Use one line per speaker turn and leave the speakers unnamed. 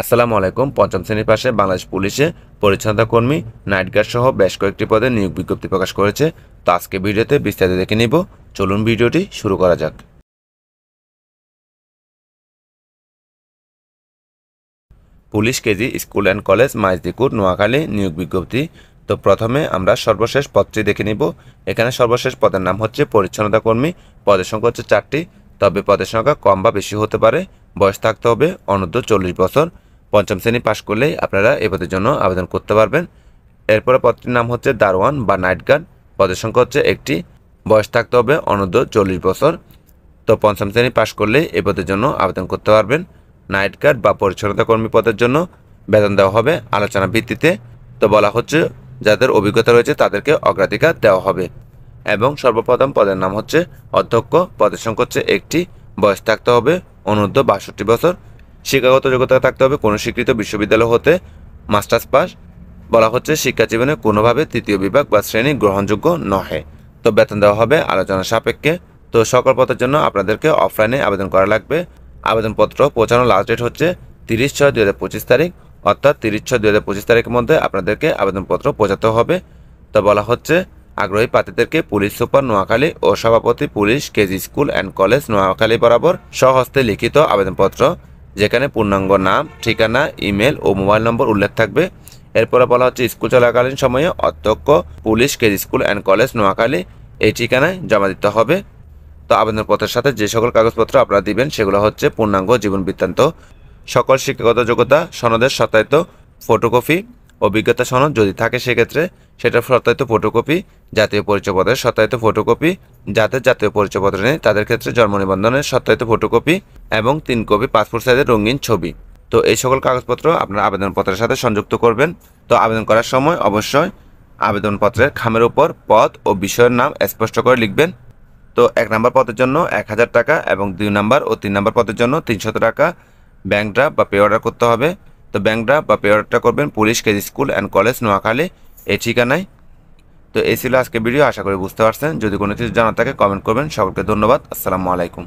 আসসালামু আলাইকুম। পঞ্চম শ্রেণীর পাশে বাংলাদেশ পুলিশে পরিচ্ছন্নতা কর্মী, নাইট গার্ড সহ বেশ কয়েকটি পদে নিয়োগ বিজ্ঞপ্তি প্রকাশ করেছে। তো আজকে ভিডিওতে বিস্তারিত দেখে নিব। চলুন ভিডিওটি শুরু করা যাক। Police KG school and college মাইজদিকুর নোয়াখালী নিয়োগ বিজ্ঞপ্তি। তো প্রথমে আমরা সর্বশেষ পদটি দেখে নিব। এখানে সর্বশেষ পদের নাম হচ্ছে পরিচ্ছন্নতা কর্মী। পদের সংখ্যা হচ্ছে 4টি, তবে পদের সংখ্যা কম বা বেশি হতে পারে। বয়স থাকতে হবে অনূর্ধ্ব 40 বছর। পঞ্চম শ্রেণী পাশ করলেই আপনারা এই পদের জন্য আবেদন করতে পারবেন। এরপরে পদটির নাম হচ্ছে দারোয়ান বা নাইট গার্ড। পদের সংখ্যা হচ্ছে 1টি, বয়স থাকতে হবে অনূর্ধ্ব 40 বছর। তো পঞ্চম শ্রেণী পাশ করলেই এই পদের জন্য আবেদন করতে পারবেন। নাইট গার্ড বা পরিচ্ছন্নতা কর্মী পদের জন্য বেতন দেওয়া হবে আলোচনা ভিত্তিতে। তো বলা হচ্ছে যাদের অভিজ্ঞতা রয়েছে তাদেরকে অগ্রাধিকার দেওয়া হবে। এবং সর্বপ্রথম পদের নাম হচ্ছে অধ্যক্ষ। পদের সংখ্যা হচ্ছে 1টি, বয়স থাকতে হবে অনূর্ধ্ব 62 বছর। শিক্ষাগত যোগ্যতা থাকতে হবে কোনো স্বীকৃত বিশ্ববিদ্যালয় হতে মাস্টার্স পাস। বলা হচ্ছে শিক্ষা জীবনে কোনোভাবে তৃতীয় বিভাগ বা শ্রেণী গ্রহণযোগ্য নহে। তো বেতন দেওয়া হবে আলোচনা সাপেক্ষে। তো সকল পদের জন্য আপনাদেরকে অফলাইনে আবেদন করা লাগবে। আবেদনপত্র পৌঁছানোর লাস্ট ডেট হচ্ছে 30/6/2025 তারিখ, অর্থাৎ 30/6/2025 তারিখের মধ্যে আপনাদেরকে আবেদনপত্র পৌঁছাতে হবে। তো বলা হচ্ছে আগ্রহী প্রার্থীদেরকে পুলিশ সুপার নোয়াখালী ও সভাপতি police KG school and college Noakhali বরাবর স্বহস্তে লিখিত আবেদনপত্র, যেখানে পূর্ণাঙ্গ নাম, ঠিকানা, ইমেল ও মোবাইল নম্বর উল্লেখ থাকবে। এরপরে বলা হচ্ছে স্কুল চলাকালীন সময়ে অধ্যক্ষ police KG school and college Noakhali এই ঠিকানায় জমা দিতে হবে। তো আবেদনপত্রের সাথে যে সকল কাগজপত্র আপনারা দিবেন সেগুলো হচ্ছে পূর্ণাঙ্গ জীবন বৃত্তান্ত, সকল শিক্ষাগত যোগ্যতা সনদের সত্যায়িত ফটোকপি, অভিজ্ঞতা সনদ যদি থাকে সেক্ষেত্রে সেটার সত্যায়িত ফটোকপি, জাতীয় পরিচয়পত্রের সত্যায়িত ফটোকপি, যাদের জাতীয় পরিচয়পত্র নেই তাদের ক্ষেত্রে জন্ম নিবন্ধনের সত্যায়িত ফটোকপি এবং 3 কপি পাসপোর্ট সাইজের রঙিন ছবি। তো এই সকল কাগজপত্র আপনার আবেদনপত্রের সাথে সংযুক্ত করবেন। তো আবেদন করার সময় অবশ্যই আবেদনপত্রের খামের উপর পদ ও বিষয়ের নাম স্পষ্ট করে লিখবেন। তো 1 নম্বর পদের জন্য 1000 টাকা এবং 2 নম্বর ও 3 নম্বর পদের জন্য 300 টাকা ব্যাংক ড্রাফট বা পে অর্ডার করতে হবে। তো ব্যাংক ড্রাফট বা পে অর্ডারটা করবেন police KG school and college Noakhali এই ঠিকানায়। তো এই ছিল আজকে ভিডিও, আশা করি বুঝতে পারছেন। যদি কোনো কিছু জানার থাকে কমেন্ট করবেন। সকলকে ধন্যবাদ। আসসালামু আলাইকুম।